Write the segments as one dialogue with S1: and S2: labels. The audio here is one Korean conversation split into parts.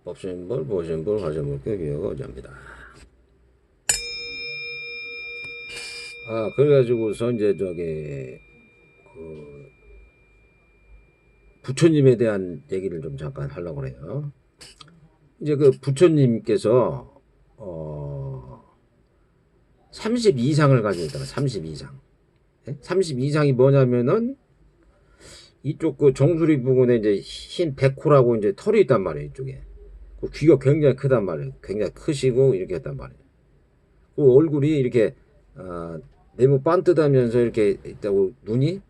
S1: 없으신 분, 보신 분, 하신 분께 기회가 오자입니다. 그래가지고서 이제 그 부처님에 대한 얘기를 좀 잠깐 하려고 해요. 이제 그 부처님께서 32상을 가지고 있다가 32상. 32상이 뭐냐면은 이쪽 그 정수리 부분에 이제 흰 백호라고 이제 털이 있단 말이에요. 이쪽에. 그 귀가 굉장히 크단 말이에요. 굉장히 크시고 이렇게 했단 말이에요. 그 얼굴이 이렇게 네모 반듯하면서 이렇게 있다고 눈이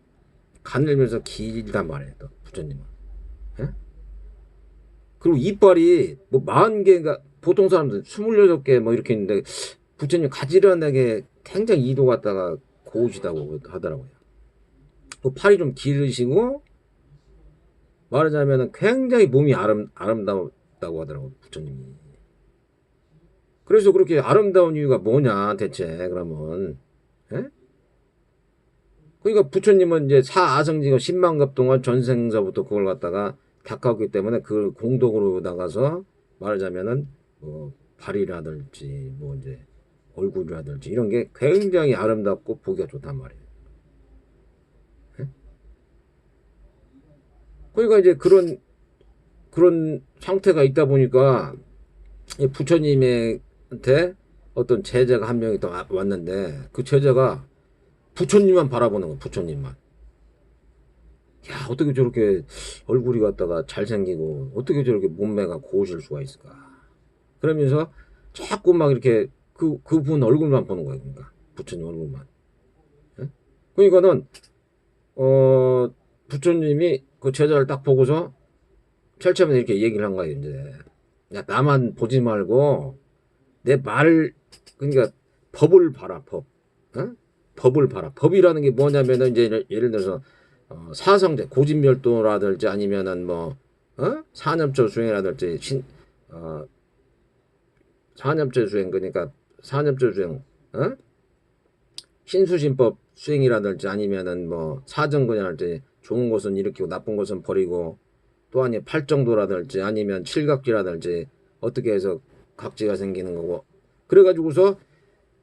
S1: 가늘면서 길단 말이에요. 또 부처님은. 예? 그리고 이빨이 뭐 40개가 보통 사람들 26개 뭐 이렇게 있는데 부처님 가지런하게 굉장히 이도 갖다가 고우시다고 하더라고요. 그 팔이 좀 길으시고 말하자면 굉장히 몸이 아름다웠다고 하더라고요. 부처님이. 그래서 그렇게 아름다운 이유가 뭐냐 대체 그러면 예? 그러니까 부처님은 이제 사아성지가 10만급 동안 전생서부터 그걸 갖다가 닦았기 때문에 그걸 공덕으로 나가서 말하자면은 뭐 발이라든지 뭐 이제 얼굴이라든지 이런 게 굉장히 아름답고 보기가 좋단 말이에요. 예? 그러니까 이제 그런 상태가 있다 보니까 부처님한테 어떤 제자가 한 명이 또 왔는데 그 제자가 부처님만 바라보는 거야. 부처님만. 야, 어떻게 저렇게 얼굴이 갖다가 잘생기고 어떻게 저렇게 몸매가 고우실 수가 있을까. 그러면서 자꾸 막 이렇게 그분 얼굴만 보는 거예요. 그러니까 부처님 얼굴만. 예? 그러니까는 부처님이 그 제자를 딱 보고서 철저히 이렇게 얘기를 한 거예요. 이제 야, 나만 보지 말고 내 말, 그러니까 법을 봐라. 법. 어? 법을 봐라. 법이라는 게 뭐냐면은 이제 예를 들어서 사성제 고진멸도라든지 아니면은 뭐 사념조 수행이라든지 사념조 수행, 그러니까 사념조 수행 신수신법 수행이라든지 아니면은 뭐 사정근이라든지 좋은 것은 일으키고 나쁜 것은 버리고 또 아니 팔정도라든지 아니면 칠각지라든지 어떻게 해서 각지가 생기는 거고 그래가지고서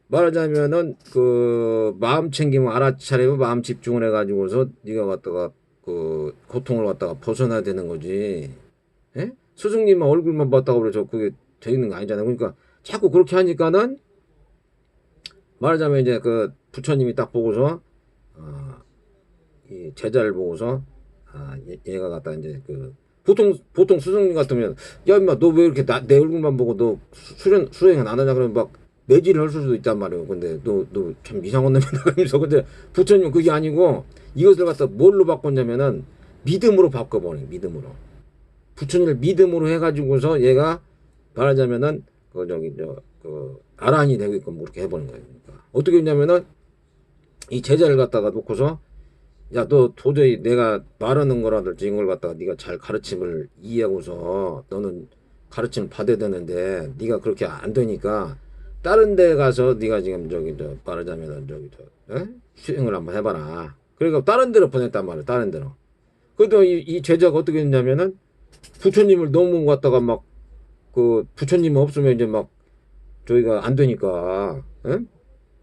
S1: 말하자면은 그 마음 챙기면 알아차리고 마음 집중을 해가지고서 네가 갖다가 그 고통을 갖다가 벗어나야 되는 거지. 예? 스승님만 얼굴만 봤다고 그래서 그게 되는 거 아니잖아요. 그러니까 자꾸 그렇게 하니까는 말하자면 이제 그 부처님이 딱 보고서 이 제자를 보고서 얘가 갖다 이제 그 보통 스승님 같으면 야 임마 너 왜 이렇게 내 얼굴만 보고 너 수행은 안 하냐 그러면 막 매질을 할 수도 있단 말이에요. 근데 너 참 이상한 놈이다 그러면서 근데 부처님은 그게 아니고 이것을 갖다 뭘로 바꿨냐면은 믿음으로 바꿔버린 믿음으로 부처님을 믿음으로 해가지고서 얘가 말하자면은 그 저기 그 아란이 되게끔 그렇게 해버린 거예요. 그러니까 어떻게 했냐면은 이 제자를 갖다가 놓고서 야, 너 도저히 내가 말하는 거라든지 이걸 갖다가 네가 잘 가르침을 이해하고서 너는 가르침을 받아야 되는데 네가 그렇게 안 되니까 다른 데 가서 네가 지금 저기 말하자면은 저기 수행을 한번 해봐라. 그러니까 다른 데로 보냈단 말이야. 다른 데로. 그래도 이 제자가 어떻게 했냐면은 부처님을 너무 갖다가 막 그 부처님 없으면 이제 막 저희가 안 되니까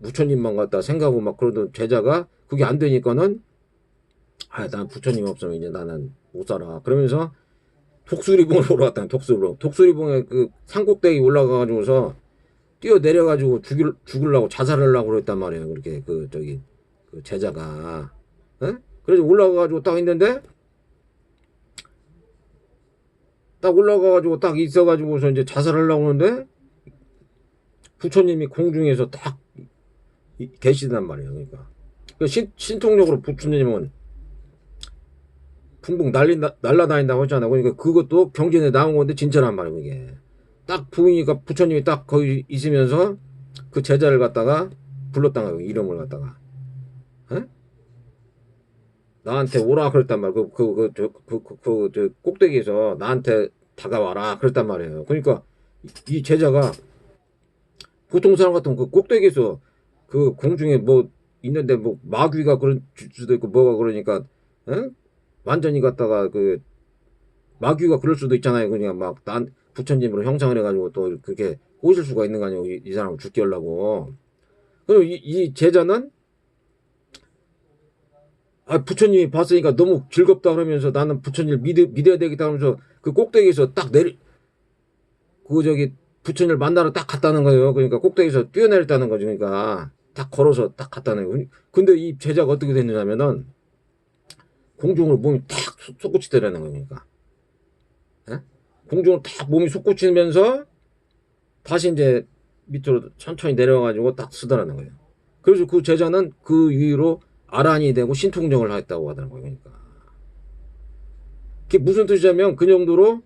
S1: 부처님만 갖다 생각하고 막 그러던 제자가 그게 안 되니까는 난 부처님 없으면 이제 나는 못 살아. 그러면서 독수리봉을 보러 갔다. 독수리봉. 독수리봉에 그 산꼭대기 올라가가지고서 뛰어내려가지고 죽으려고 자살하려고 그랬단 말이에요. 그렇게 그 저기 그 제자가. 에? 그래서 올라가가지고 딱 있는데 딱 올라가가지고 딱 있어가지고서 이제 자살하려고 하는데 부처님이 공중에서 딱 계시단 말이에요. 그러니까. 그 신통력으로 부처님은 붕붕 날라다닌다고 했잖아. 그러니까 그것도 경전에 나온 건데 진짜란 말이야, 그게. 딱 보니까 부처님이 딱 거기 있으면서 그 제자를 갖다가 불렀단 말이야, 이름을 갖다가. 에? 나한테 오라 그랬단 말이야. 저 꼭대기에서 나한테 다가와라 그랬단 말이에요. 그러니까 이 제자가 보통 사람 같으면 그 꼭대기에서 그 공중에 뭐 있는데 뭐 마귀가 그럴 수도 있고 뭐가 그러니까 에? 완전히 갖다가 그 마귀가 그럴 수도 있잖아요. 그냥 막 부처님으로 형상을 해가지고 또 그렇게 꼬실 수가 있는 거 아니에요. 이 사람을 죽게 하려고. 그리고 이 제자는 부처님이 봤으니까 너무 즐겁다 그러면서 나는 부처님을 믿어야 되겠다 하면서 그 꼭대기에서 딱 부처님을 만나러 딱 갔다는 거예요. 그러니까 꼭대기에서 뛰어내렸다는 거죠. 그러니까 딱 걸어서 딱 갔다는 거예요. 근데 이 제자가 어떻게 됐느냐면은 공중으로 몸이 탁 솟구치더라는 거예요. 그러니까. 예? 공중으로 탁 몸이 솟구치면서 다시 이제 밑으로 천천히 내려와가지고 딱 쓰더라는 거예요. 그래서 그 제자는 그 이후로 아란이 되고 신통정을 했다고 하더라고요. 그러니까. 그게 무슨 뜻이냐면 그 정도로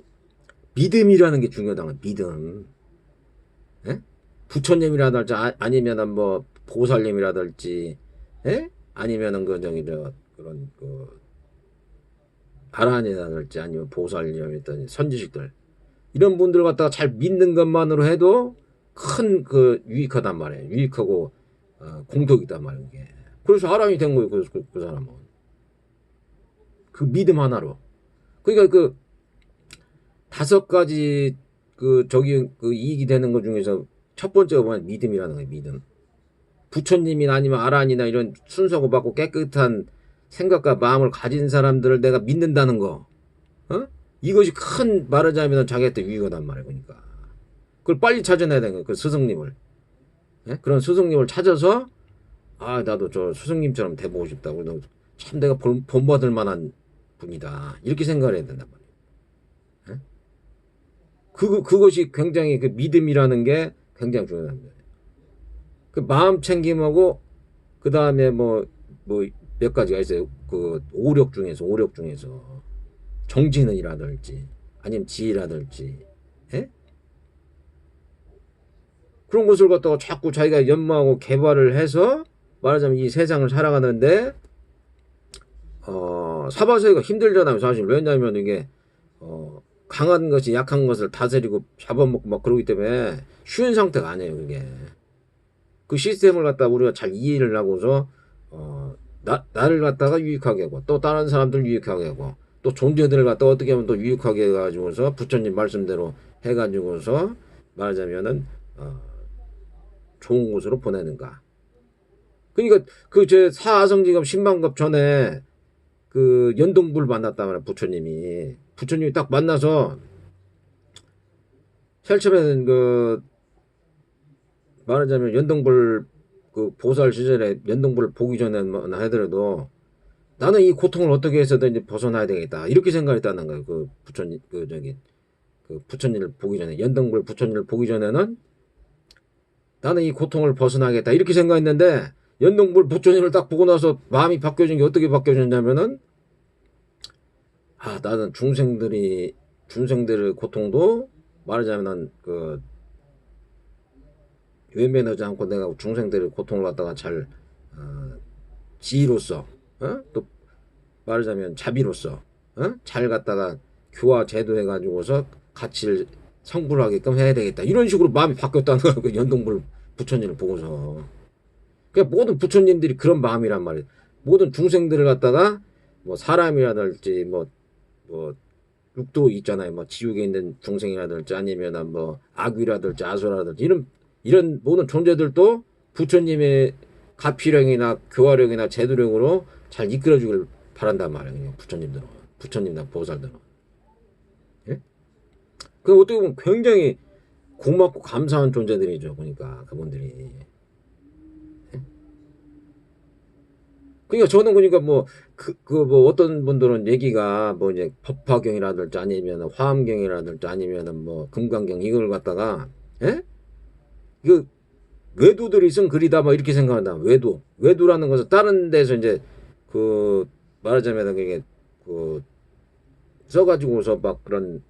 S1: 믿음이라는 게 중요하다는 거예요. 믿음. 예? 부처님이라든지 아니면은 뭐 보살님이라든지 예? 아니면은 그런 아란이라든지 아니면 보살님이라든지 선지식들 이런 분들 갖다가 잘 믿는 것만으로 해도 큰 유익하단 말이에요. 유익하고 공덕이단 말이에요. 이게. 그래서 아란이 된 거예요. 그 사람은 그 믿음 하나로. 그러니까 그 5가지 이익이 되는 것 중에서 첫 번째가 뭐냐 믿음이라는 거예요. 믿음. 부처님이나 아니면 아란이나 이런 순수하고 받고 깨끗한 생각과 마음을 가진 사람들을 내가 믿는다는 거. 이것이 큰 말하자면 자기한테 유익하단 말이에요. 그러니까 그걸 빨리 찾아내야 되는 거예요. 그 스승님을. 예? 그런 스승님을 찾아서 나도 저 스승님처럼 돼보고 싶다고. 참 내가 본받을 만한 분이다. 이렇게 생각을 해야 된단 말이에요. 예? 그것이 굉장히 그 믿음이라는 게 굉장히 중요합니다. 그 마음 챙김하고 그 다음에 뭐 몇 가지가 있어요. 그 오력 중에서 정진은이라든지 아니면 지혜라든지 예? 그런 것을 갖다가 자꾸 자기가 연마하고 개발을 해서 말하자면 이 세상을 살아가는데 사바세가 힘들잖아요. 사실 왜냐하면 이게 강한 것이 약한 것을 다스리고 잡아먹고 막 그러기 때문에 쉬운 상태가 아니에요. 그게 그 시스템을 갖다 우리가 잘 이해를 하고서 나를 갖다가 유익하게 하고 또 다른 사람들 유익하게 하고 또 존재들을 갖다 어떻게 하면 또 유익하게 해가지고서 부처님 말씀대로 해가지고서 말하자면은 좋은 곳으로 보내는가. 그러니까 그 제 사아성지급 신방급 전에 그 연동불 만났단 말이야. 부처님이 딱 만나서 제일 처음에는 말하자면 연동불 그 보살 시절에 연동불을 보기 전에만 하더라도 나는 이 고통을 어떻게 해서든지 벗어나야 되겠다 이렇게 생각했다는 거예요. 그 부처님 부처님을 보기 전에 연동불 부처님을 보기 전에는 나는 이 고통을 벗어나겠다 이렇게 생각했는데 연동불 부처님을 딱 보고 나서 마음이 바뀌어진 게 어떻게 바뀌어졌냐면은 나는 중생들의 고통도 말하자면은 외면하지 않고 내가 중생들의 고통을 갖다가 잘 지혜로서 또 말하자면 자비로서 잘 갖다가 교화 제도해 가지고서 가치를 성불하게끔 해야 되겠다 이런 식으로 마음이 바뀌었다는 거야. 그 연동불 부처님을 보고서. 그러니까 모든 부처님들이 그런 마음이란 말이에요. 모든 중생들을 갖다가 뭐 사람이라든지 뭐 육도 있잖아요. 뭐 지옥에 있는 중생이라든지 아니면 뭐 악귀라든지 아수라든지 이런 모든 존재들도 부처님의 가피령이나 교화령이나 제도령으로 잘 이끌어주길 바란단 말이에요. 부처님이나 보살들은. 예? 그 어떻게 보면 굉장히 고맙고 감사한 존재들이죠. 그러니까 그분들이. 예? 그러니까 저는 그러니까 뭐 어떤 분들은 얘기가 뭐 이제 법화경이라든지 아니면 화엄경이라든지 아니면 뭐 금강경 이걸 갖다가 예? 외도들이 쓴 글이다 뭐 이렇게 생각한다. 외도라는 것은 다른 데서 이제 말하자면 그게 써가지고서 막 그런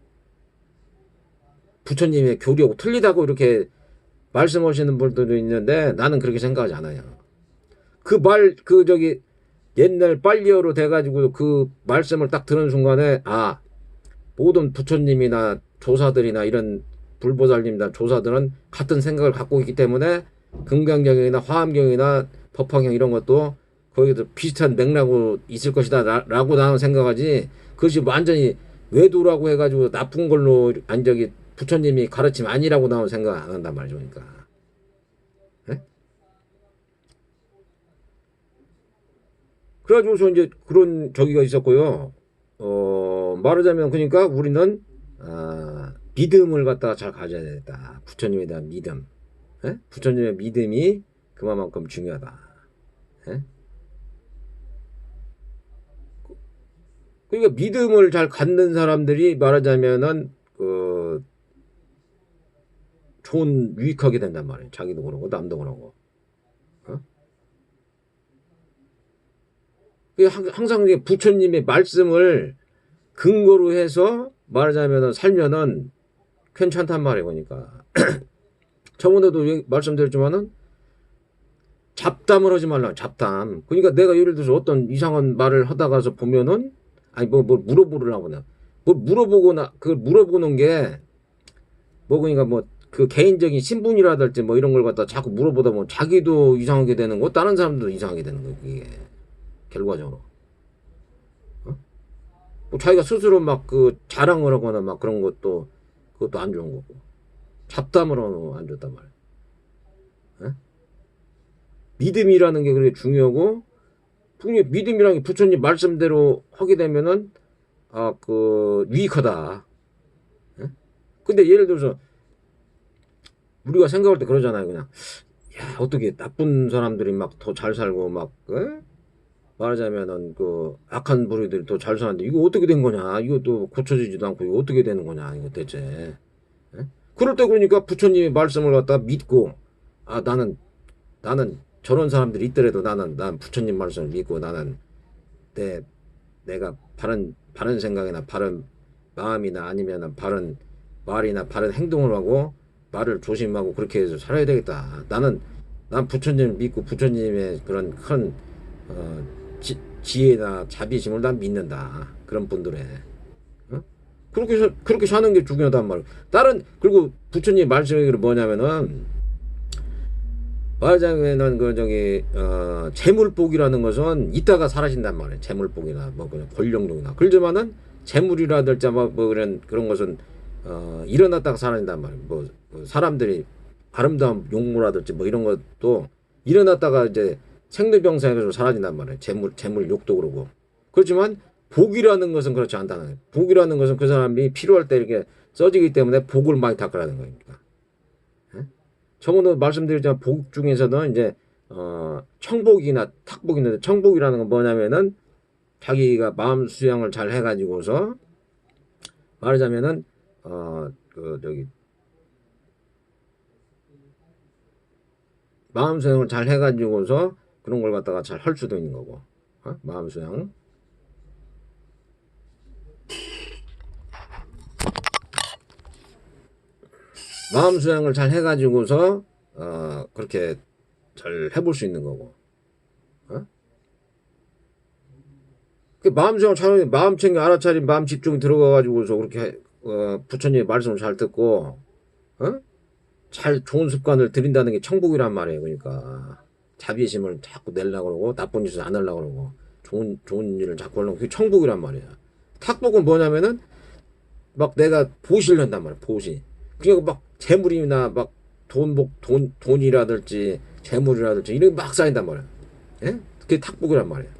S1: 부처님의 교리하고 틀리다고 이렇게 말씀하시는 분들도 있는데 나는 그렇게 생각하지 않아요. 옛날 빨리어로 돼가지고 그 말씀을 딱 들은 순간에 모든 부처님이나 조사들이나 이런 불보살님이나 조사들은 같은 생각을 갖고 있기 때문에 금강경이나 화엄경이나 법화경 이런 것도 거기도 비슷한 맥락으로 있을 것이다 라고 나는 생각하지 그것이 완전히 외도라고 해가지고 나쁜 걸로 부처님이 가르침 아니라고 나온 생각 안 한단 말이죠. 그러니까. 예? 그래가지고서 이제 그런 저기가 있었고요. 말하자면 그러니까 우리는 믿음을 갖다가 잘 가져야 되겠다. 부처님에 대한 믿음. 예? 부처님의 믿음이 그만큼 중요하다. 예? 그러니까 믿음을 잘 갖는 사람들이 말하자면은 좋은 유익하게 된단 말이에요. 자기도 그러고 남도 그러고. 어? 항상 부처님의 말씀을 근거로 해서 말하자면은 살면은 괜찮단 말이에요. 그러니까 저번에도 말씀드렸지만은 잡담을 하지 말라. 잡담. 그러니까 내가 예를 들어서 어떤 이상한 말을 하다가서 보면은 아니 뭘 물어보려고 나. 뭘 물어보거나 그 물어보는 게 뭐 그러니까 뭐 그 개인적인 신분이라든지 뭐 이런 걸 갖다 자꾸 물어보다 보면 자기도 이상하게 되는 거, 다른 사람도 이상하게 되는 거 이게 결과적으로. 어? 뭐 자기가 스스로 막 그 자랑을 하거나 막 그런 것도 그것도 안 좋은 거고 잡담을 하는 안 좋단 말이야. 어? 믿음이라는 게 그렇게 중요하고 믿음이라는 게 부처님 말씀대로 하게 되면은 유익하다. 어? 근데 예를 들어서 우리가 생각할 때 그러잖아요. 그냥 야 어떻게 나쁜 사람들이 막 더 잘 살고 막 말하자면은 그 악한 부류들이 더 잘 사는데 이거 어떻게 된 거냐? 이것도 고쳐지지도 않고 이거 어떻게 되는 거냐? 이거 대체. 예? 그럴 때 그러니까 부처님의 말씀을 갖다 믿고 나는 저런 사람들이 있더라도 난 부처님 말씀을 믿고 나는 내가 바른 생각이나 바른 마음이나 아니면 바른 말이나 바른 행동을 하고 말을 조심하고 그렇게 해서 살아야 되겠다. 난 부처님을 믿고 부처님의 그런 큰 지혜나 자비심을 난 믿는다. 그런 분들의 어? 그렇게 사는 게 중요하단 말이야. 그리고 부처님 말씀이 뭐냐면은 말하자면은 재물복이라는 것은 이따가 사라진단 말이에요. 재물복이나 뭐 그냥 권력욕이나 그러지만은 재물이라든지 뭐 그런 것은 일어났다가 사라진단 말이에요. 뭐 사람들이 아름다운 용모라든지 뭐 이런 것도 일어났다가 이제 생로병사해서 사라진단 말이에요. 재물욕도 그러고. 그렇지만 복이라는 것은 그렇지 않다는 거예요. 복이라는 것은 그 사람이 필요할 때 이렇게 써지기 때문에 복을 많이 닦으라는 거니까. 저번에 말씀드렸지만 복 중에서는 이제 청복이나 탁복이 있는데 청복이라는 건 뭐냐면은 자기가 마음 수양을 잘 해가지고서 말하자면은 마음 수양을 잘 해가지고서 그런 걸 갖다가 잘 할 수도 있는 거고. 마음 수양. 마음 수양을 잘 해가지고서 그렇게 잘 해볼 수 있는 거고. 그 마음 수양 잘 마음 챙겨 알아차린 마음 집중이 들어가가지고서 그렇게 부처님의 말씀을 잘 듣고 잘 좋은 습관을 들인다는 게 천국이란 말이에요. 그러니까 자비심을 자꾸 내려고 그러고 나쁜 짓을 안 하려고 그러고 좋은 일을 자꾸 하려고 그게 천국이란 말이야. 탁복은 뭐냐면은 막 내가 보시를 한단 말이야. 보시. 그러니까 막 재물이나 막 돈이라든지 재물이라든지 이런 게 막 쌓인단 말이야. 예? 그게 탁복이란 말이야.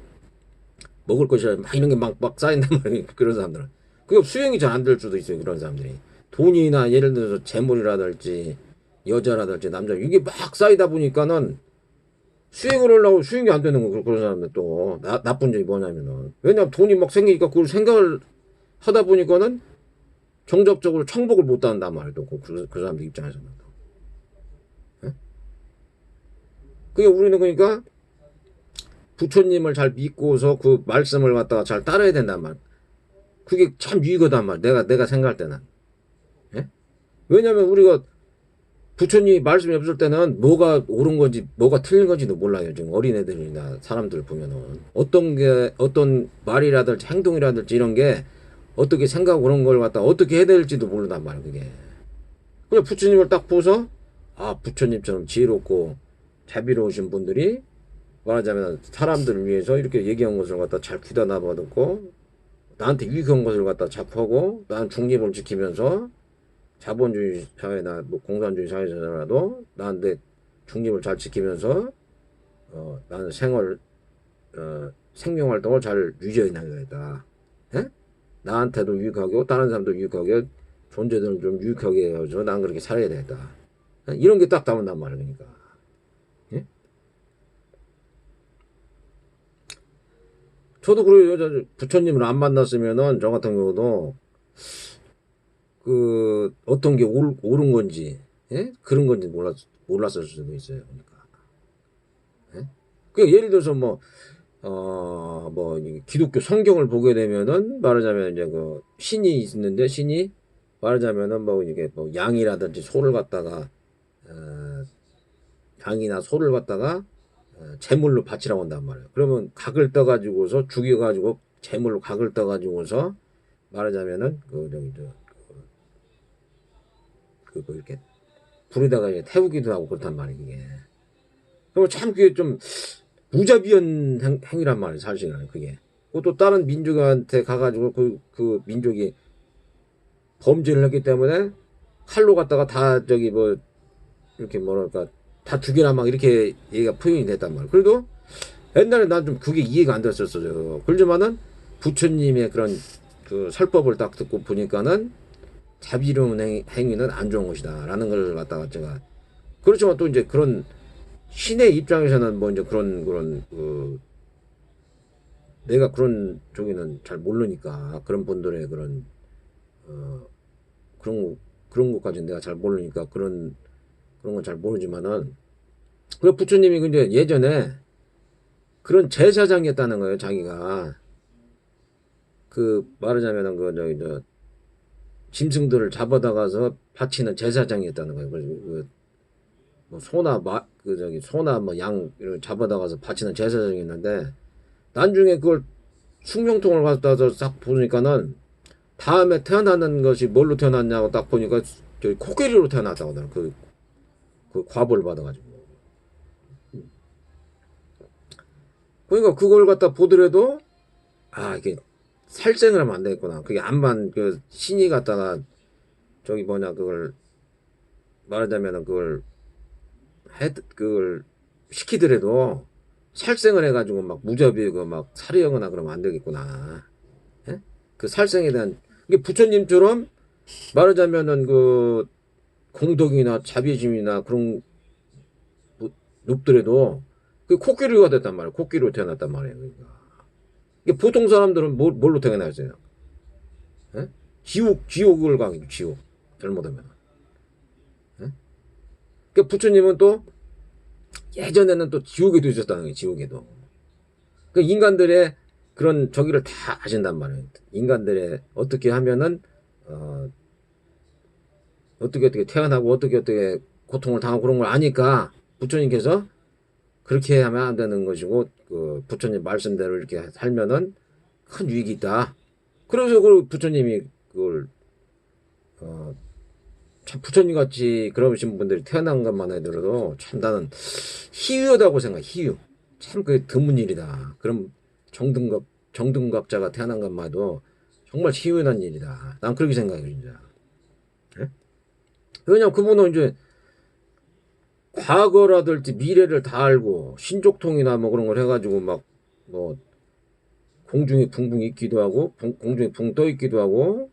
S1: 먹을 것이라 막 이런 게 막 쌓인단 말이야. 그런 사람들은. 그게 수행이 잘 안 될 수도 있어요. 그런 사람들이. 돈이나 예를 들어서 재물이라든지 여자라든지 남자 이게 막 쌓이다 보니까는 수행을 하려고 수행이 안 되는 거 그런 사람들 또 나쁜 점이 뭐냐면은 왜냐면 돈이 막 생기니까 그걸 생각을 하다 보니까는 정적적으로 청복을 못 한단 말이에요. 그 사람들 입장에서는. 예? 그게 우리는 그러니까 부처님을 잘 믿고서 그 말씀을 갖다가 잘 따라야 된단 말. 그게 참 유익하단 말. 내가 생각할 때는. 예? 왜냐면 우리가 부처님 말씀이 없을 때는 뭐가 옳은 건지 뭐가 틀린 건지도 몰라요. 지금 어린애들이나 사람들 보면은 어떤 말이라든지 행동이라든지 이런 게 어떻게 생각하고 그런 걸 갖다 어떻게 해야 될지도 모른단 말이에요. 그게 그냥 부처님을 딱 보서 부처님처럼 지혜롭고 자비로우신 분들이 말하자면 사람들을 위해서 이렇게 얘기한 것을 갖다 잘 귀다 나봐듣고 나한테 유익한 것을 갖다 자꾸 하고 난 중립을 지키면서 자본주의 사회나 뭐 공산주의 사회에서라도 나한테 중립을 잘 지키면서 나는 생명 활동을 잘 유지해 나가야겠다. 예? 나한테도 유익하고 다른 사람도 유익하게 존재들을 좀 유익하게 해서 난 그렇게 살아야 되겠다. 예? 이런 게 딱 나온단 말이야. 그러니까. 예? 저도 그래요. 부처님을 안 만났으면은 저 같은 경우도 그 어떤 게 옳은 건지 예? 그런 건지 몰랐을 수도 있어요. 그러니까. 예? 그 예를 들어서 기독교 성경을 보게 되면은 말하자면 이제 그 신이 있는데 신이 말하자면은 뭐 이게 뭐 양이라든지 소를 갖다가 어, 양이나 소를 갖다가 제물로 바치라고 한단 말이에요. 그러면 각을 떠가지고서 죽여가지고 제물로 각을 떠가지고서 말하자면은 그 저기 뭐 이렇게 불에다가 이제 태우기도 하고 그렇단 말이에요. 이게. 그럼 참 그게 좀 무자비한 행위란 말이에요. 사실은 그게. 또 다른 민족한테 가가지고 그 민족이 범죄를 했기 때문에 칼로 갖다가 다 저기 뭐 이렇게 뭐랄까 다 죽여라 막 이렇게 얘기가 표현이 됐단 말이에요. 그래도 옛날에 난 좀 그게 이해가 안 됐었어요. 그러지만은 부처님의 그런 그 설법을 딱 듣고 보니까는 자비로운 행위는 안 좋은 것이다라는 걸 갖다가 제가 그렇지만 또 이제 그런 신의 입장에서는 뭐 이제 그런 내가 그런 쪽에는 잘 모르니까 그런 분들의 그런 어 그런 것까지 내가 잘 모르니까 그런 건 잘 모르지만은 그 부처님이 근데 예전에 그런 제사장이었다는 거예요. 자기가 그 말하자면은 그 저기 짐승들을 잡아다가서 바치는 제사장이었다는 거예요. 뭐 소나 뭐 양 이런 잡아다가서 바치는 제사장이었는데 나중에 그걸 숭명통을 갖다서 딱 보니까는 다음에 태어나는 것이 뭘로 태어났냐고 딱 보니까 저기 코끼리로 태어났다고 하더라고요. 그 과보를 받아가지고. 그러니까 그걸 갖다 보더라도 이게 살생을 하면 안 되겠구나. 그게 암만 그 신이 갖다가 저기 뭐냐 그걸 말하자면은 그걸 시키더라도 살생을 해가지고 막 무자비하고 막 살해하거나 그러면 안 되겠구나. 예? 그 살생에 대한 이게 부처님처럼 말하자면은 그 공덕이나 자비심이나 그런 눕더라도 그 코끼리가 됐단 말이에요. 코끼리로 태어났단 말이에요. 그러니까. 이게 보통 사람들은 뭘로 태어났어요? 예? 지옥을 가기죠. 지옥. 잘못하면. 예? 그러니까 부처님은 또 예전에는 또 지옥에도 있었다는 거예요. 지옥에도. 그 인간들의 그런 저기를 다 아신단 말이에요. 인간들의 어떻게 하면은 어떻게 태어나고 어떻게 고통을 당하고 그런 걸 아니까 부처님께서 그렇게 하면 안 되는 것이고 그 부처님 말씀대로 이렇게 살면은 큰 유익이 있다. 그래서 그 부처님이 그걸 참 부처님 같이 그러신 분들이 태어난 것만 해도 참 나는 희유하다고 생각해. 희유. 참 그게 드문 일이다. 그럼 정등갑자가 태어난 것만 해도 정말 희유한 일이다. 난 그렇게 생각해 진짜. 네? 왜냐면 그분은 이제 과거라든지 미래를 다 알고 신족통이나 뭐 그런 걸 해가지고 막 뭐 공중에 붕붕 있기도 하고 공중에 붕 떠 있기도 하고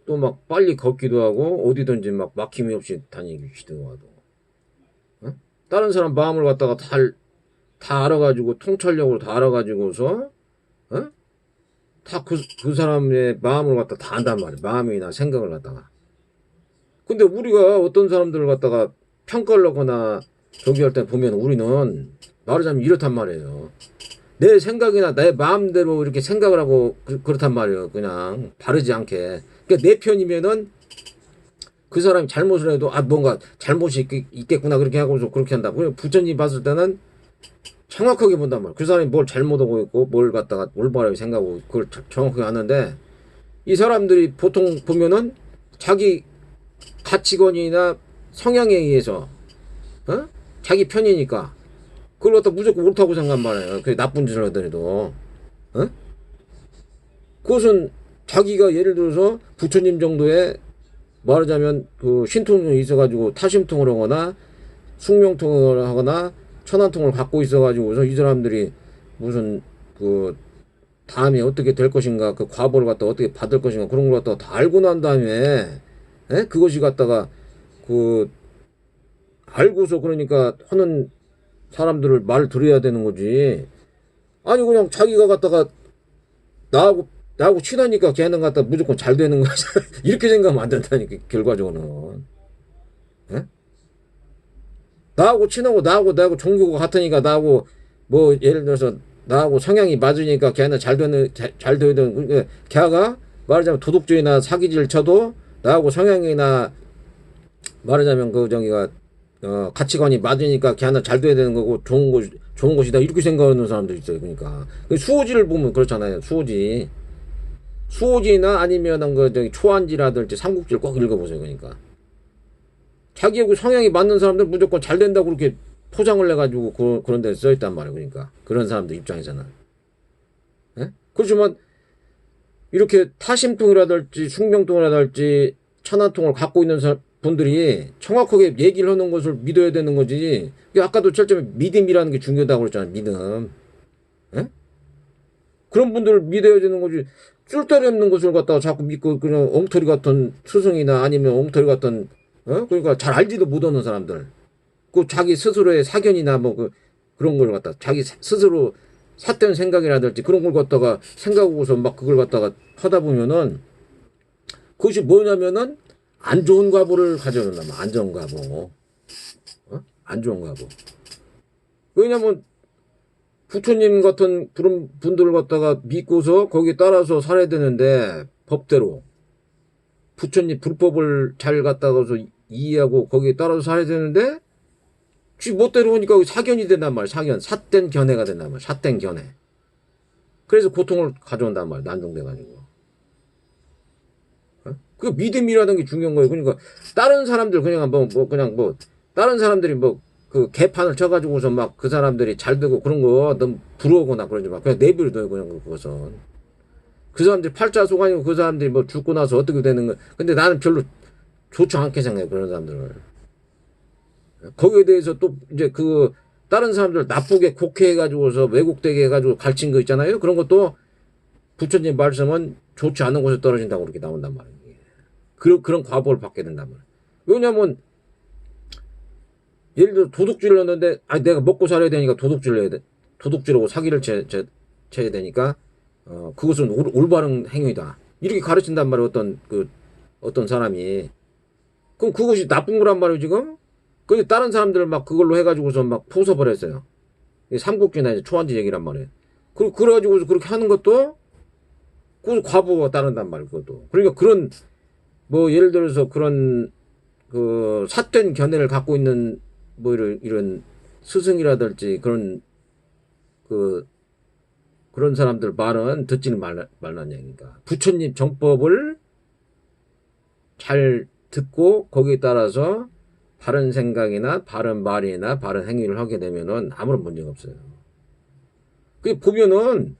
S1: 또 막 빨리 걷기도 하고 어디든지 막 막힘이 없이 다니기도 하고 어? 다른 사람 마음을 갖다가 다 알아가지고 통찰력으로 다 알아가지고서 어? 다 그 사람의 마음을 갖다 다 안단 말이야. 마음이나 생각을 갖다가. 근데 우리가 어떤 사람들을 갖다가 평가를 하거나 저기 할 때 보면 우리는 말하자면 이렇단 말이에요. 내 생각이나 내 마음대로 이렇게 생각을 하고 그렇단 말이에요. 그냥 바르지 않게. 그러니까 내 편이면은 그 사람이 잘못을 해도 뭔가 잘못이 있겠구나 그렇게 하고서 그렇게 한다. 그냥 부처님 봤을 때는 정확하게 본단 말이에요. 그 사람이 뭘 잘못하고 있고 뭘 갖다가 올바르게 생각하고 그걸 정확하게 하는데 이 사람들이 보통 보면은 자기 가치관이나 성향에 의해서 자기 편이니까 그걸 갖다 무조건 옳다고 생각한 말이에요. 그게 나쁜 짓을 하더라도 그것은 자기가 예를 들어서 부처님 정도의 말하자면 그 신통이 있어가지고 타심통을 하거나 숙명통을 하거나 천안통을 갖고 있어가지고서 이 사람들이 무슨 그 다음에 어떻게 될 것인가, 그 과보를 갖다 어떻게 받을 것인가, 그런 걸 갖다가 다 알고 난 다음에, 그것이 갖다가 그 알고서 그러니까 하는 사람들을 말 들어야 되는 거지. 아니 그냥 자기가 갖다가 나하고 친하니까 걔는 갖다 무조건 잘 되는 거지. 이렇게 생각하면 안 된다니까 결과적으로는. 예? 나하고 친하고 나하고 종교가 같으니까 나하고 뭐 예를 들어서 나하고 성향이 맞으니까 걔는 잘 되는 그러니까 걔가 말하자면 도둑질이나 사기질 쳐도 나하고 성향이나 말하자면 그 저기가 가치관이 맞으니까 걔는 잘 돼야 되는 거고 좋은 것이다 이렇게 생각하는 사람들 있어요. 그러니까 그 수호지를 보면 그렇잖아요. 수호지나 아니면은 그 저기 초안지라든지 삼국지를 꼭 읽어보세요. 그러니까 자기하고 성향이 맞는 사람들 무조건 잘 된다고 그렇게 포장을 해가지고 그런 데 써있단 말이에요. 그러니까 그런 사람들 입장에서는. 예? 그렇지만 이렇게 타심통이라든지 숙명통이라든지 천안통을 갖고 있는 분들이 정확하게 얘기를 하는 것을 믿어야 되는 거지. 아까도 철저히 믿음이라는 게 중요하다고 그랬잖아요. 믿음. 예? 그런 분들을 믿어야 되는 거지. 쓸데리 없는 것을 갖다가 자꾸 믿고 그냥 엉터리 같은 스승이나 아니면 엉터리 같은 그러니까 잘 알지도 못하는 사람들. 그 자기 스스로의 사견이나 뭐 그런 걸 갖다 자기 스스로 삿된 생각이라든지 그런 걸 갖다가 생각하고서 막 그걸 갖다가 하다 보면은 그것이 뭐냐면은 안 좋은 과보를 가져온다. 안 좋은 과보. 안 좋은 과보. 왜냐면 부처님 같은 그런 분들을 갖다가 믿고서 거기에 따라서 살아야 되는데 법대로 부처님 불법을 잘 갖다가서 이해하고 거기에 따라서 살아야 되는데 지 멋대로 오니까 사견이 된단 말이야. 사견. 삿된 견해가 된단 말이야. 삿된 견해. 그래서 고통을 가져온단 말이야. 난동돼가지고. 그 믿음이라는 게 중요한 거예요. 그러니까 다른 사람들 그냥 다른 사람들이 그 개판을 쳐가지고서 막 그 사람들이 잘 되고 그런 거 너무 부러워거나 그러지 마. 그냥 내버려둬요. 그냥 그것은. 그 사람들이 팔자 속아니고 그 사람들이 뭐 죽고 나서 어떻게 되는 거. 근데 나는 별로 좋지 않게 생각해. 그런 사람들을. 거기에 대해서 또 이제 그 다른 사람들 나쁘게 곡해해가지고서 왜곡되게 해가지고 가르친 거 있잖아요. 그런 것도 부처님 말씀은 좋지 않은 곳에 떨어진다고 그렇게 나온단 말이에요. 그런 과보를 받게 된단 말이에요. 왜냐면 예를 들어 도둑질을 했는데 아니 내가 먹고 살아야 되니까 도둑질을 해야 돼. 도둑질하고 사기를 쳐야 되니까 그것은 올바른 행위다. 이렇게 가르친단 말이에요. 어떤 사람이. 그럼 그것이 나쁜 거란 말이에요, 지금? 근데 다른 사람들 막 그걸로 해가지고서 막 부숴버렸어요. 삼국지나 이제 초안지 얘기란 말이에요. 그래가지고 그렇게 하는 것도 그 과보가 따른단 말이에요, 그것도. 그러니까 뭐 예를 들어서 그런 그 삿된 견해를 갖고 있는 뭐 이런 스승이라든지 그런 사람들 말은 듣지는 말란 얘기니까. 부처님 정법을 잘 듣고 거기에 따라서 바른 생각이나 바른 말이나 바른 행위를 하게 되면은 아무런 문제가 없어요. 그 보면은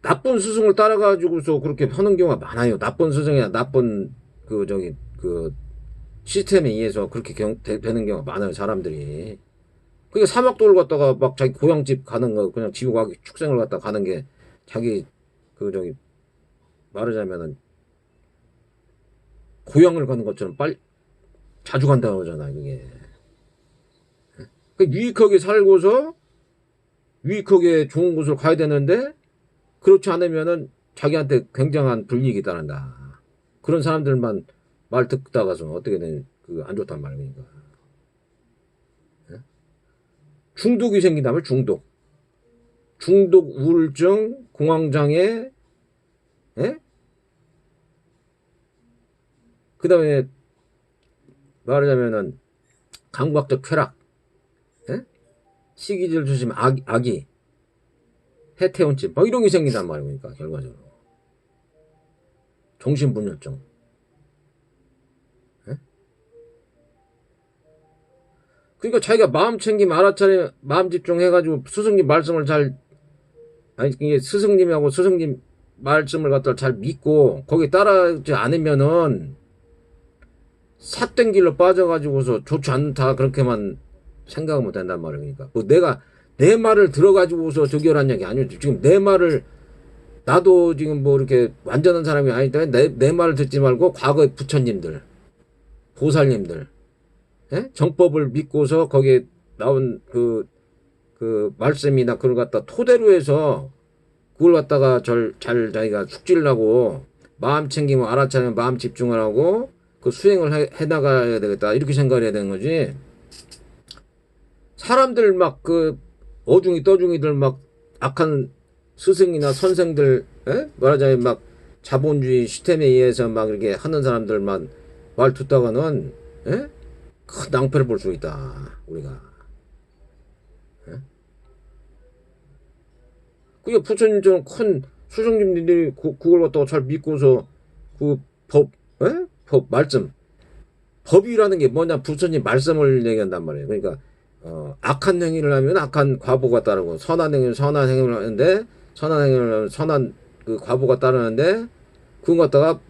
S1: 나쁜 스승을 따라가지고서 그렇게 하는 경우가 많아요. 나쁜 스승이나 나쁜 그 시스템에 의해서 그렇게 되는 경우가 많아요. 사람들이. 그게 사막도를 갖다가 막 자기 고향집 가는 거 그냥 지우가기 축생을 갖다 가는 게 자기 말하자면은 고향을 가는 것처럼 자주 간다고 하잖아. 그게. 유익하게 살고서 유익하게 좋은 곳을 가야 되는데 그렇지 않으면은 자기한테 굉장한 불이익이 따른다. 그런 사람들만 말 듣다가서 어떻게 안 좋단 말이니까. 중독이 생긴다면 중독 우울증 공황장애 그 다음에 말하자면은 감각적 쾌락 시기질 조심 악이 해태온증 막 이런 게 생긴단 말이니까 결과적으로 정신분열증. 그러니까 자기가 마음 챙김 알아차려 마음 집중해가지고 스승님 말씀을 이게 스승님하고 스승님 말씀을 갖다 잘 믿고 거기 따라하지 않으면은 삿된 길로 빠져가지고서 좋지 않다 그렇게만 생각하면 된단 말이에요. 그러니까 뭐 내가 내 말을 들어가지고서 저기 하란 얘기 아니죠. 지금 내 말을 나도 지금 뭐 이렇게 완전한 사람이 아니기 때문에 내 말을 듣지 말고 과거의 부처님들, 보살님들, 예? 정법을 믿고서 거기에 나온 그 말씀이나 그걸 갖다 토대로 해서 그걸 갖다가 잘 자기가 숙지를 하고 마음 챙기면 알아차리면 마음 집중을 하고 그 수행을 해 나가야 되겠다 이렇게 생각을 해야 되는 거지. 사람들 막 그 어중이 떠중이들 막 악한 스승이나 선생들 말하자면 막 자본주의 시스템에 의해서 막 이렇게 하는 사람들만 말 듣다가는 큰 낭패를 볼 수 있다 우리가. 그게 부처님처럼 큰 수성님들이 그걸 갖다가 잘 믿고서 그 법 말씀 법이라는 게 뭐냐 부처님 말씀을 얘기한단 말이에요. 그러니까 악한 행위를 하면 악한 과보가 따르고 선한 행위는 선한 행위를 하는데 선한 행위를 하면 선한 그 과보가 따르는데 그거 갖다가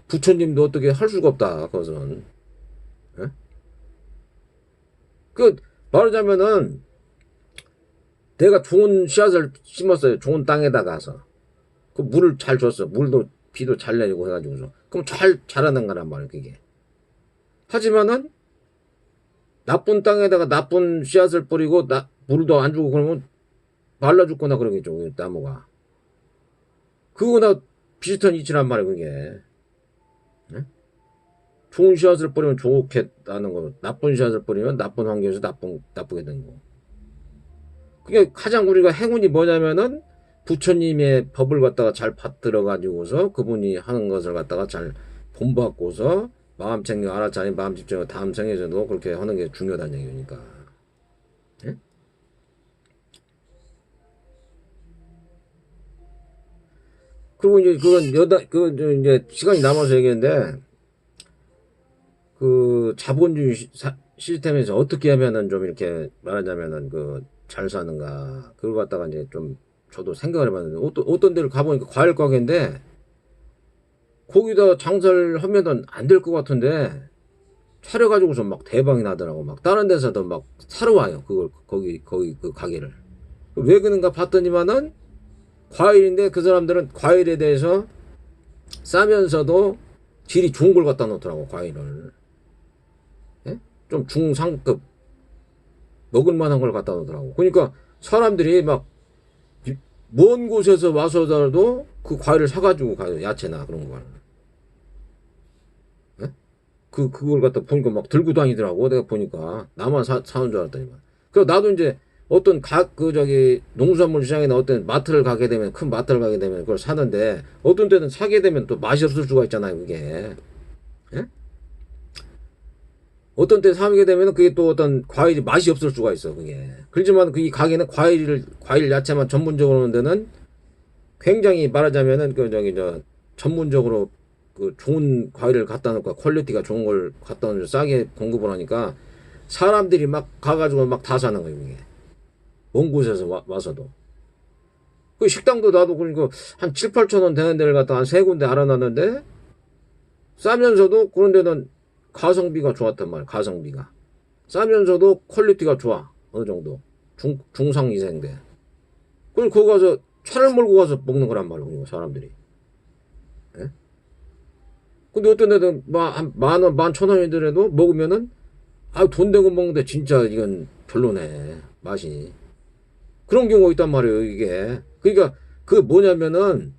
S1: 부처님도 어떻게 할 수가 없다 그것은. 그 말하자면은 내가 좋은 씨앗을 심었어요. 좋은 땅에다 가서 그 물을 잘 줬어. 물도 비도 잘 내리고 해가지고서 그럼 잘 자라는 거란 말이에요 그게. 하지만은 나쁜 땅에다가 나쁜 씨앗을 뿌리고 물도 안 주고 그러면 말라 죽거나 그러겠죠 나무가. 그거나 비슷한 이치란 말이에요 그게. 네? 좋은 씨앗을 뿌리면 좋게 나는 거, 나쁜 씨앗을 뿌리면 나쁜 환경에서 나쁘게 되는 거. 그게 가장 우리가 행운이 뭐냐면은 부처님의 법을 갖다가 잘 받들어 가지고서 그분이 하는 것을 갖다가 잘 본받고서 마음 챙겨 알아차리 마음 집중하고 다음 생에서도 그렇게 하는 게 중요하다는 얘기니까. 예? 그리고 이제 그건 이제 시간이 남아서 얘기했는데 그 자본주의 시스템에서 어떻게 하면은 좀 이렇게 말하자면은 그 잘 사는가 그걸 갖다가 이제 좀 저도 생각을 해봤는데 어떤 데를 가보니까 과일 가게인데 거기다 장사를 하면은 안 될 것 같은데 차려가지고서 막 대박이 나더라고. 막 다른 데서도 막 사러 와요 그걸 거기 그 가게를. 왜 그런가 봤더니만은 과일인데 그 사람들은 과일에 대해서 싸면서도 질이 좋은 걸 갖다 놓더라고 과일을. 예? 좀 중상급 먹을 만한 걸 갖다 놓더라고. 그러니까 사람들이 막 먼 곳에서 와서라도 그 과일을 사가지고 가요. 야채나 그런 걸. 예? 그걸 갖다 보니까 막 들고 다니더라고. 내가 보니까 나만 사는 줄 알았더니만. 그래서 나도 이제 어떤 농수산물 시장이나 어떤 마트를 가게 되면 큰 마트를 가게 되면 그걸 사는데 어떤 때는 사게 되면 또 맛이 없을 수가 있잖아요. 그게. 예? 어떤 때 사게 되면 그게 또 어떤 과일이 맛이 없을 수가 있어 그게. 그렇지만 이 가게는 과일 야채만 전문적으로 하는 데는 굉장히 말하자면은 전문적으로 그 좋은 과일을 갖다 놓고 퀄리티가 좋은 걸 갖다 놓고 싸게 공급을 하니까 사람들이 막 가가지고 막 다 사는 거예요 이게. 먼 곳에서 와서도. 그 식당도 나도 그러니까 한 7, 8천 원 되는 데를 갖다 한 세 군데 알아놨는데 싸면서도 그런 데는 가성비가 좋았단 말이야. 가성비가 싸면서도 퀄리티가 좋아. 어느 정도 중상 이상인데 그걸 거기 가서 차를 몰고 가서 먹는 거란 말이야 사람들이. 예? 근데 어떤 데는 한 10,000원, 11,000원이더라도 먹으면은 돈 대고 먹는데 진짜 이건 별로네 맛이. 그런 경우가 있단 말이에요 이게. 그러니까 그 뭐냐면은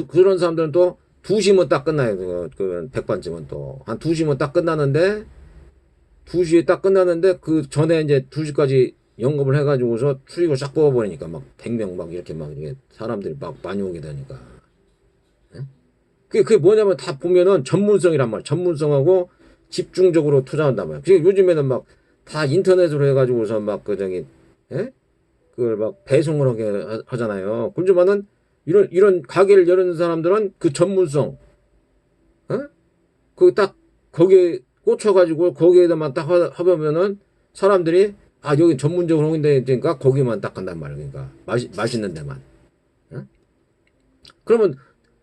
S1: 그런 사람들은 또 2시면 딱 끝나요. 그 백반집은 또 한 2시면 딱 끝나는데 2시에 딱 끝나는데 그 전에 이제 2시까지 영업을 해가지고서 수익을 싹 뽑아버리니까 막 100명 막 이렇게 사람들이 막 많이 오게 되니까. 예? 그게 뭐냐면 다 보면은 전문성이란 말이야. 전문성하고 집중적으로 투자한단 말이야. 그러니까 요즘에는 막 다 인터넷으로 해가지고서 막 예? 그걸 막 배송을 하게 하잖아요. 그렇지만은 이런 가게를 여는 사람들은 그 전문성, 그 딱 거기에 꽂혀가지고 거기에다만 딱 하면은 사람들이 여기 전문적으로 하는 데니까 거기만 딱 간단 말이야. 그러니까 맛있는 데만. 그러면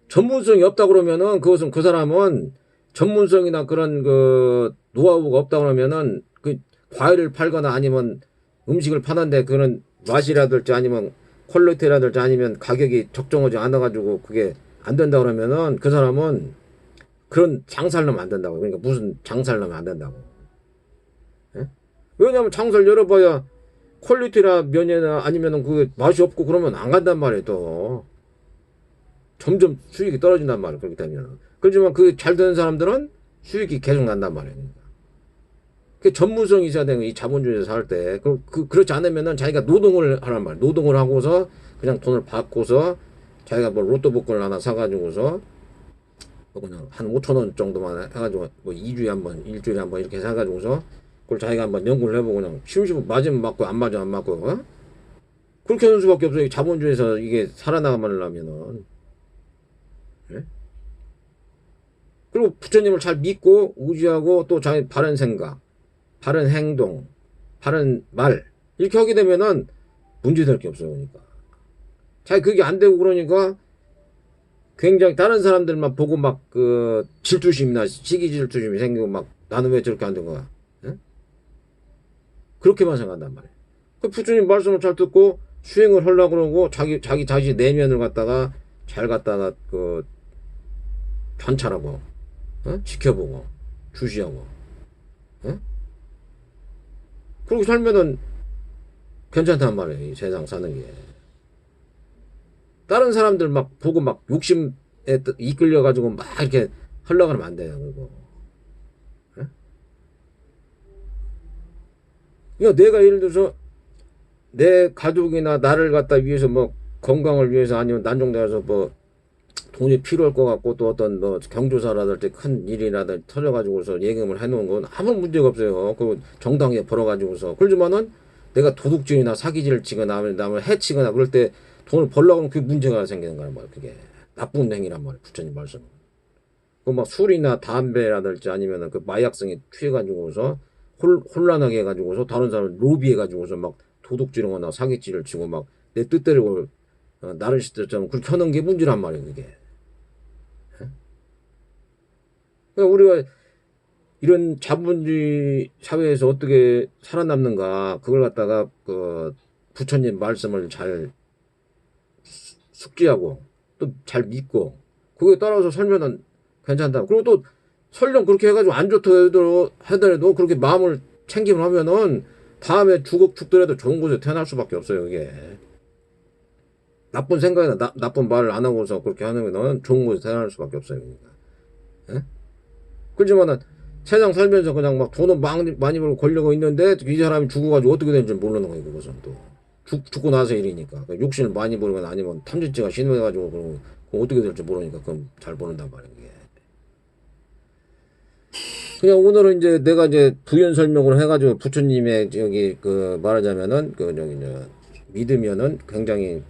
S1: 전문성이 없다 그러면은 그것은 그 사람은 전문성이나 그런 그 노하우가 없다 그러면은 그 과일을 팔거나 아니면 음식을 파는데 그런 맛이라든지 아니면 퀄리티라든지 아니면 가격이 적정하지 않아 가지고 그게 안 된다 그러면은 그 사람은 그런 장사를 하면 안 된다고. 그러니까 무슨 장사를 하면 안 된다고. 예? 왜냐하면 장사를 열어봐야 퀄리티나 면이나 아니면은 그 맛이 없고 그러면 안 간단 말이에요. 또 점점 수익이 떨어진단 말이에요. 그렇게 되면. 그렇지만 그 잘 되는 사람들은 수익이 계속 난단 말이에요. 그 전문성이 있어야 되는 거예요. 이 자본주의에서 살 때. 그렇지 않으면은 자기가 노동을 하란 말이에요. 노동을 하고서 그냥 돈을 받고서 자기가 뭐 로또 복권을 하나 사가지고서 뭐 그냥 한 5천 원 정도만 해가지고 뭐 2주에 한 번, 일주일에 한 번 이렇게 사가지고서 그걸 자기가 한번 연구를 해보고 그냥 심심하면 맞으면 맞고 안 맞으면 안 맞고 어? 그렇게 하는 수밖에 없어요. 이 자본주의에서 이게 살아나가려면은. 예? 그리고 부처님을 잘 믿고 의지하고 또 자기 바른 생각, 바른 행동, 바른 말 이렇게 하게 되면은 문제될 게 없어요. 그러니까 자기 그게 안 되고 그러니까 굉장히 다른 사람들만 보고 막 그 질투심이나 시기 질투심이 생기고 막 나는 왜 저렇게 안 된 거야? 예? 그렇게만 생각한단 말이에요. 그 부처님 말씀을 잘 듣고 수행을 하려고 그러고 자기 내면을 갖다가 잘 갖다가 그 관찰하고 어? 지켜보고 주시하고 어? 그렇게 살면은 괜찮단 말이에요. 이 세상 사는 게. 다른 사람들 막 보고 막 욕심에 이끌려가지고 막 이렇게 하려고 하면 안 돼요. 그거. 예? 그러니까 내가 예를 들어서 내 가족이나 나를 갖다 위해서 뭐 건강을 위해서 아니면 난종돼서 뭐 돈이 필요할 것 같고 또 어떤 뭐 경조사라든지 큰 일이라든지 터져가지고서 예금을 해놓은 건 아무 문제가 없어요. 그 정당하게 벌어가지고서. 그렇지만은 내가 도둑질이나 사기질을 치거나 남을 해치거나 그럴 때 돈을 벌려고 하면 그게 문제가 생기는 거란 말이야. 그게 나쁜 행위란 말이야. 부처님 말씀. 그 막 술이나 담배라든지 아니면은 그 마약성에 취해가지고서 혼란하게 해가지고서 다른 사람을 로비해가지고서 막 도둑질하거나 사기질을 치고 막 내 뜻대로 나를 시들처럼 그렇게 하는 게 문제란 말이에요. 그게. 그러니까 우리가 이런 자본주의 사회에서 어떻게 살아남는가 그걸 갖다가 그 부처님 말씀을 잘 숙지하고 또 잘 믿고 그거에 따라서 살면은 괜찮다. 그리고 또 설령 그렇게 해가지고 안 좋다 하더라도 그렇게 마음을 챙김을 하면은 다음에 죽더라도 좋은 곳에 태어날 수밖에 없어요. 이게 나쁜 생각이나 나쁜 말을 안 하고서 그렇게 하면은 좋은 곳에 태어날 수밖에 없어요. 그러니까. 예? 그렇지만은 세상 살면서 그냥 막 돈은 많이 벌고 권력이 있는데 이 사람이 죽어가지고 어떻게 되는지 모르는 거예요. 그것은 또 죽고 나서 일이니까 욕심을 많이 부리거나 아니면 탐진치가 심해가지고 그럼 어떻게 될지 모르니까 그럼 잘 모른단 말이에요. 이게. 그냥 오늘은 이제 내가 이제 부연 설명을 해가지고 부처님의 저기 그 말하자면은 그 저기 믿으면은 굉장히